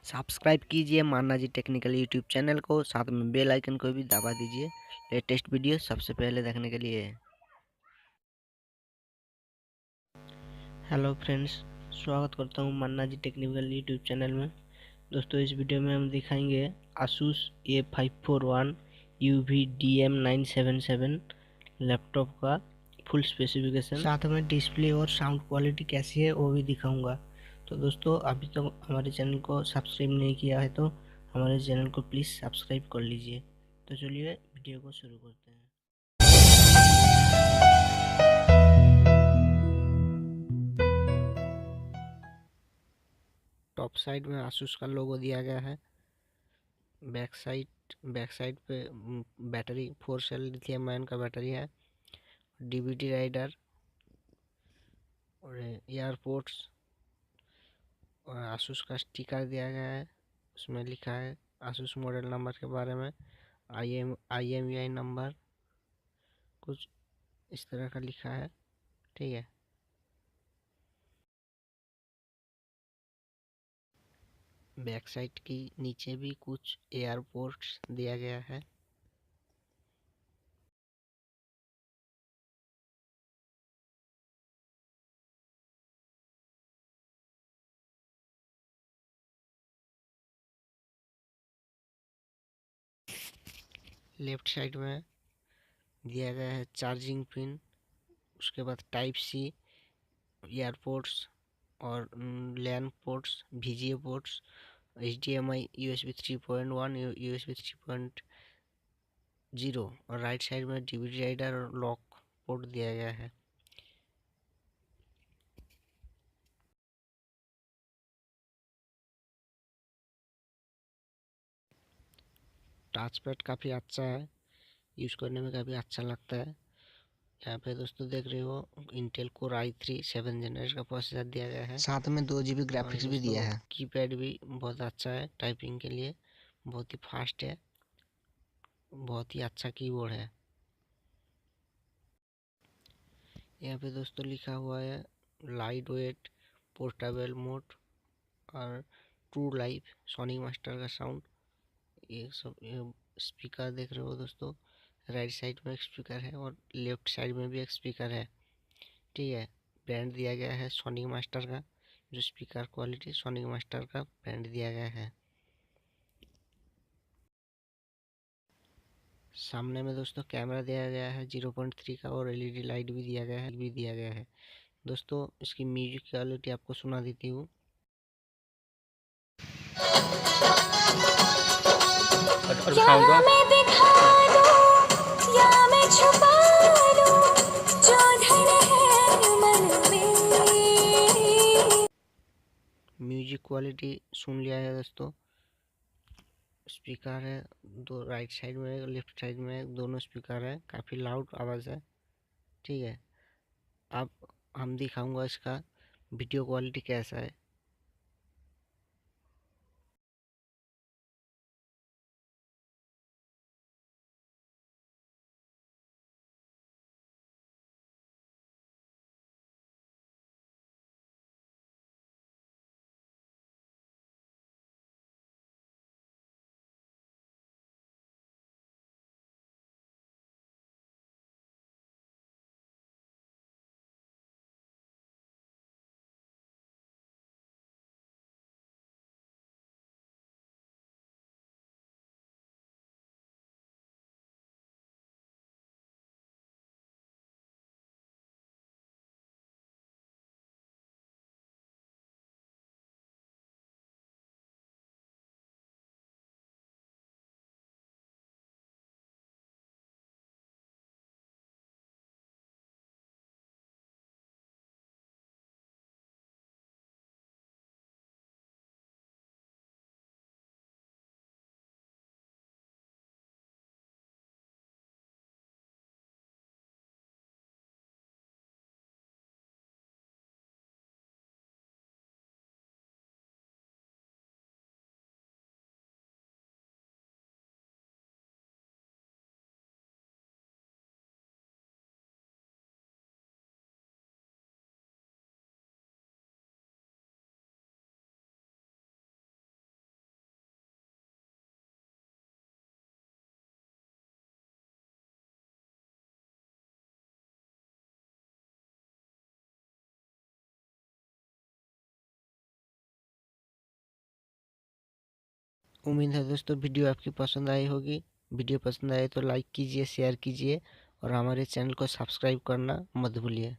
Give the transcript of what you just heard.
Subscribe कीजिए मान्ना जी technical YouTube channel को, साथ में बेल आइकन को भी दबा दीजिए लेटेस्ट वीडियो सबसे पहले देखने के लिए। हेलो फ्रेंड्स, स्वागत करता हूं मान्ना जी टेक्निकल यूट्यूब चैनल में। दोस्तों, इस वीडियो में हम दिखाएंगे Asus A541 UV-DM977 लैपटॉप का फुल स्पेसिफिकेशन, साथ में डिस्प्ले और साउंड क्वालिटी कैसी है वो भी दिखाऊंगा। तो दोस्तों, अभी तक हमारे चैनल को सब्सक्राइब नहीं किया है तो हमारे चैनल को प्लीज़ सब्सक्राइब कर लीजिए। तो चलिए वीडियो को शुरू करते हैं। टॉप साइड में Asus का लोगो दिया गया है। बैक साइड पे बैटरी 4 सेल लिथियम आयन का बैटरी है, डीवीडी राइडर और एयरपोर्ट्स और Asus का स्टिकर दिया गया है। उसमें लिखा है Asus मॉडल नंबर के बारे में, IMEI नंबर कुछ इस तरह का लिखा है। ठीक है, बैक साइड की नीचे भी कुछ एयरपोर्ट्स दिया गया है। लेफ्ट साइड में दिया गया है चार्जिंग पिन, उसके बाद टाइप सी, एयरपोर्ट्स और LAN ports, VGA ports, HDMI, USB 3.1, USB 3.0 और राइट साइड में DVD राइडर और लॉक पोर्ट दिया गया है। टच पैड काफ़ी अच्छा है, यूज़ करने में काफ़ी अच्छा लगता है। यहाँ पे दोस्तों देख रहे हो इंटेल कोर i3 7 जनरेशन का प्रोसेसर दिया गया है, साथ में 2 GB ग्राफिक्स भी दिया है। कीपैड भी बहुत अच्छा है, टाइपिंग के लिए बहुत ही फास्ट है, बहुत ही अच्छा कीबोर्ड है। यहाँ पे दोस्तों लिखा हुआ है लाइट वेट पोर्टेबल मोड और ट्रू लाइफ सोनी मास्टर का साउंड। ये सब स्पीकर देख रहे हो दोस्तों, राइट साइड में एक स्पीकर है और लेफ्ट साइड में भी एक स्पीकर है। ठीक है, ब्रांड दिया गया है सोनी मास्टर का, जो स्पीकर क्वालिटी सोनी मास्टर का ब्रांड दिया गया है। सामने में दोस्तों कैमरा दिया गया है 0.3 का और LED लाइट भी दिया गया है। दोस्तों, इसकी म्यूजिक क्वालिटी आपको सुना देती हूँ। म्यूजिक क्वालिटी सुन लिया है दोस्तों। स्पीकर है दो, राइट साइड में लेफ्ट साइड में दोनों स्पीकर है, काफ़ी लाउड आवाज़ है। ठीक है, अब हम दिखाऊंगा इसका वीडियो क्वालिटी कैसा है। उम्मीद है दोस्तों वीडियो आपकी पसंद आई होगी। वीडियो पसंद आए तो लाइक कीजिए, शेयर कीजिए और हमारे चैनल को सब्सक्राइब करना मत भूलिए।